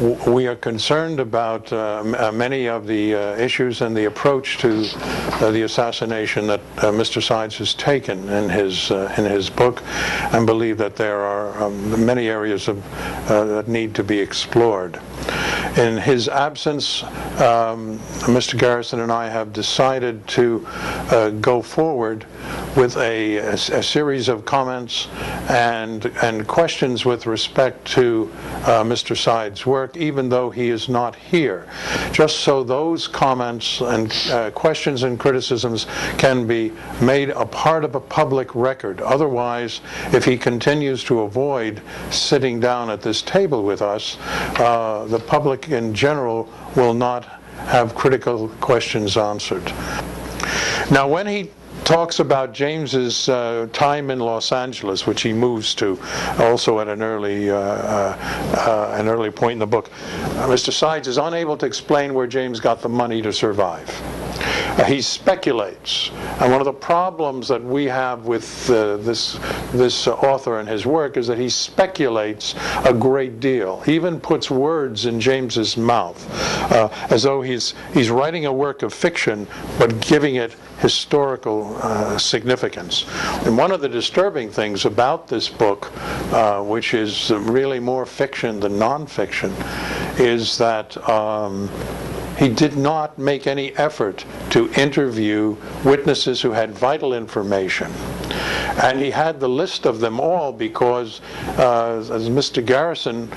we are concerned about many of the issues and the approach to the assassination that Mr. Sides has taken in his book, and believe that there are many areas that need to be explored. In his absence, Mr. Garrison and I have decided to go forward with a series of comments and questions with respect to Mr. Sides' work, even though he is not here, just so those comments and questions and criticisms can be made a part of a public record. Otherwise, if he continues to avoid sitting down at this table with us, the public in general will not have critical questions answered. Now, when he talks about James's time in Los Angeles, which he moves to also at an early point in the book, Mr. Sides is unable to explain where James got the money to survive. He speculates, and one of the problems that we have with this author and his work is that he speculates a great deal. He even puts words in James's mouth, as though he's writing a work of fiction, but giving it historical significance. And one of the disturbing things about this book, which is really more fiction than nonfiction, is that he did not make any effort to interview witnesses who had vital information. And he had the list of them all because, as Mr. Garrison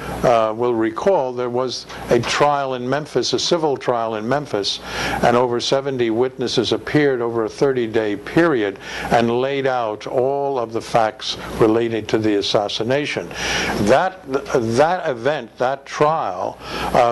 will recall, there was a trial in Memphis, a civil trial in Memphis, and over 70 witnesses appeared over a 30-day period and laid out all of the facts relating to the assassination. That event, that trial,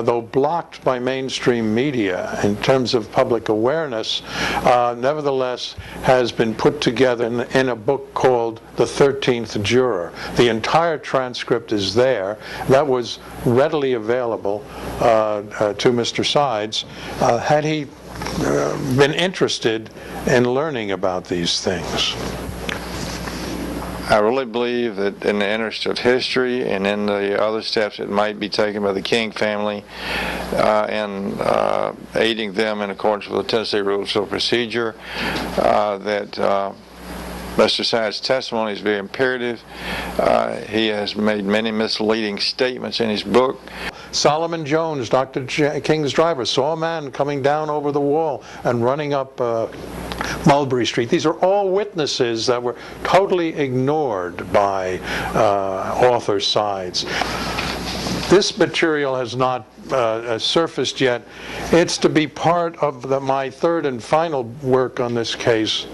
though blocked by mainstream media in terms of public awareness, nevertheless has been put together in a book called The 13th Juror. The entire transcript is there. That was readily available to Mr. Sides had he been interested in learning about these things. I really believe that in the interest of history and in the other steps that might be taken by the King family and aiding them in accordance with the Tennessee Rules of Procedure, that Mr. Sides' testimony is very imperative. He has made many misleading statements in his book. Solomon Jones, Dr. King's driver, saw a man coming down over the wall and running up Mulberry Street. These are all witnesses that were totally ignored by author Sides. This material has not surfaced yet. It's to be part of my third and final work on this case,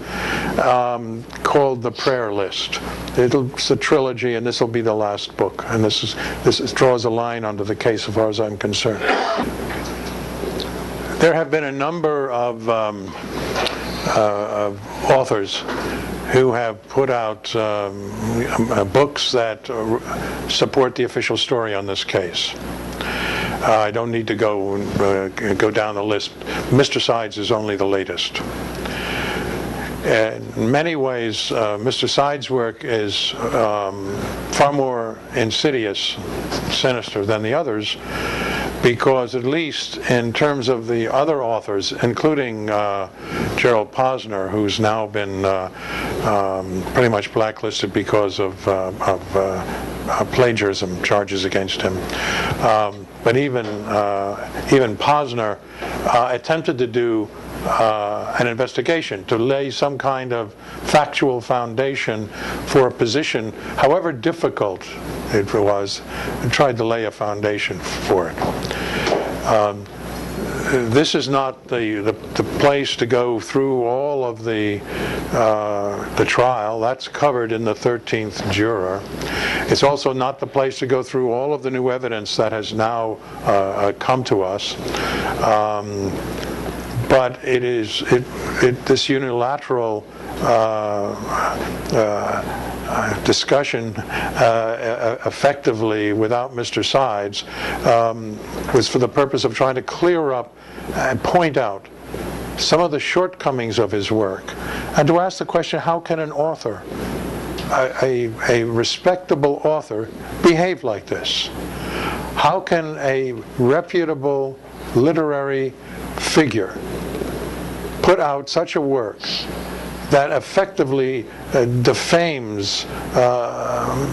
called The Prayer List. It's a trilogy, and this will be the last book. And this draws a line under the case as far as I'm concerned. There have been a number of authors who have put out books that support the official story on this case. I don't need to go down the list. Mr. Sides is only the latest. In many ways, Mr. Sides' work is far more insidious, sinister than the others, because at least in terms of the other authors, including Gerald Posner, who's now been pretty much blacklisted because of plagiarism charges against him. But even Posner attempted to do an investigation, to lay some kind of factual foundation for a position, however difficult it was, and tried to lay a foundation for it. This is not the place to go through all of the trial. That's covered in the 13th Juror. It's also not the place to go through all of the new evidence that has now come to us. But it is this unilateral discussion, effectively without Mr. Sides, was for the purpose of trying to clear up and point out some of the shortcomings of his work, and to ask the question: how can an author, a respectable author, behave like this? How can a reputable literary figure put out such a work that effectively defames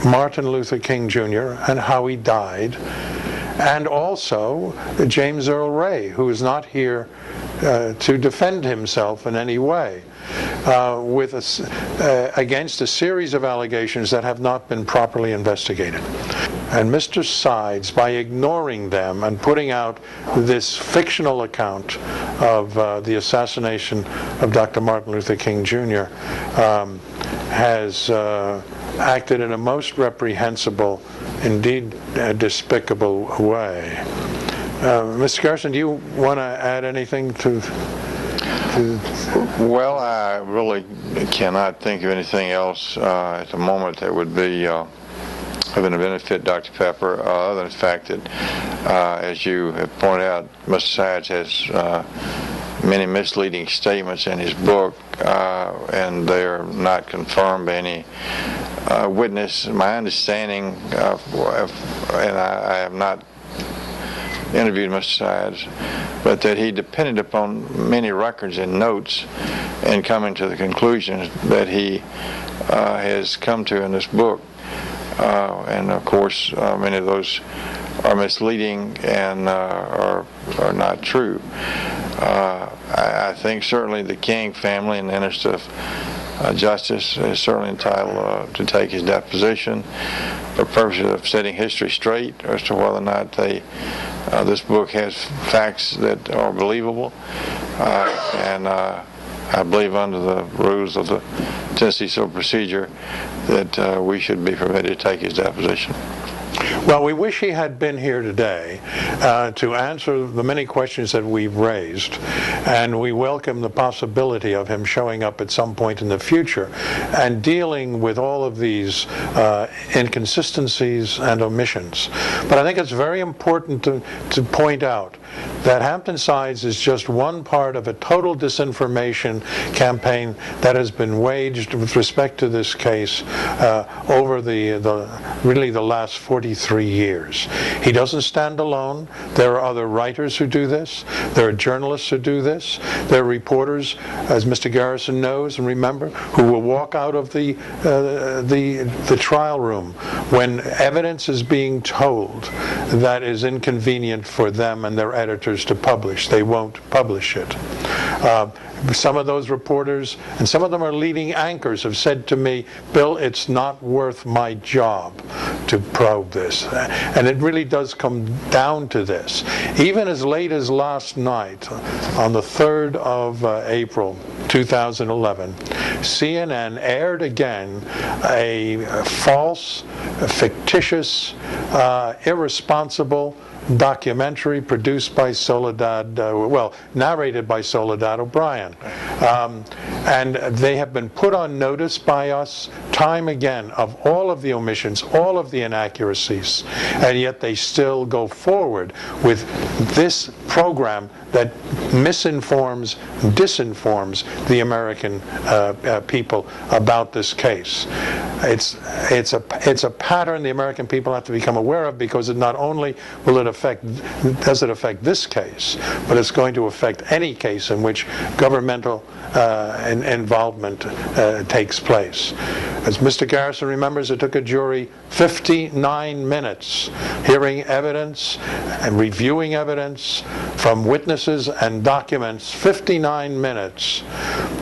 Martin Luther King Jr. and how he died, and also James Earl Ray, who is not here to defend himself in any way, against a series of allegations that have not been properly investigated. And Mr. Sides, by ignoring them and putting out this fictional account of the assassination of Dr. Martin Luther King Jr., has acted in a most reprehensible, indeed despicable way. Mr. Garrison, do you want to add anything to? Well, I really cannot think of anything else at the moment that would be going to benefit Dr. Pepper, other than the fact that, as you have pointed out, Mr. Sides has many misleading statements in his book, and they are not confirmed by any witness. My understanding and I have not interviewed Mr. Sides, but that he depended upon many records and notes in coming to the conclusions that he has come to in this book. And of course, many of those are misleading and are not true. I think certainly the King family, in the interest of justice, is certainly entitled to take his deposition for purposes of setting history straight as to whether or not this book has facts that are believable. And I believe under the rules of the Tennessee Civil Procedure that we should be permitted to take his deposition. Well, we wish he had been here today to answer the many questions that we've raised, and we welcome the possibility of him showing up at some point in the future and dealing with all of these inconsistencies and omissions. But I think it's very important to point out that Hampton Sides is just one part of a total disinformation campaign that has been waged with respect to this case over really the last 43 years. He doesn't stand alone. There are other writers who do this. There are journalists who do this. There are reporters, as Mr. Garrison knows and remember, who will walk out of the trial room when evidence is being told that is inconvenient for them and their editors to publish. They won't publish it. Some of those reporters, and some of them are leading anchors, have said to me, Bill, it's not worth my job to probe this. And it really does come down to this. Even as late as last night, on the 3rd of April 2011, CNN aired again a false, fictitious, irresponsible documentary produced by narrated by Soledad O'Brien. And they have been put on notice by us time again of all of the omissions, all of the inaccuracies, and yet they still go forward with this program that misinforms, disinforms the American people about this case. It's a pattern the American people have to become aware of, because it not only does it affect this case, but it's going to affect any case in which governmental involvement takes place. As Mr. Garrison remembers, it took a jury 59 minutes hearing evidence and reviewing evidence from witnesses and documents, 59 minutes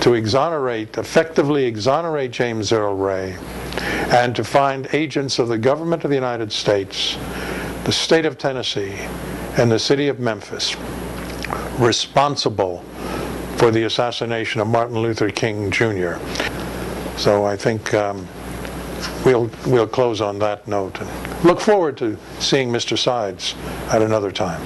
to effectively exonerate James Earl Ray, and to find agents of the government of the United States, the state of Tennessee, and the city of Memphis responsible for the assassination of Martin Luther King Jr. So I think we'll close on that note and look forward to seeing Mr. Sides at another time.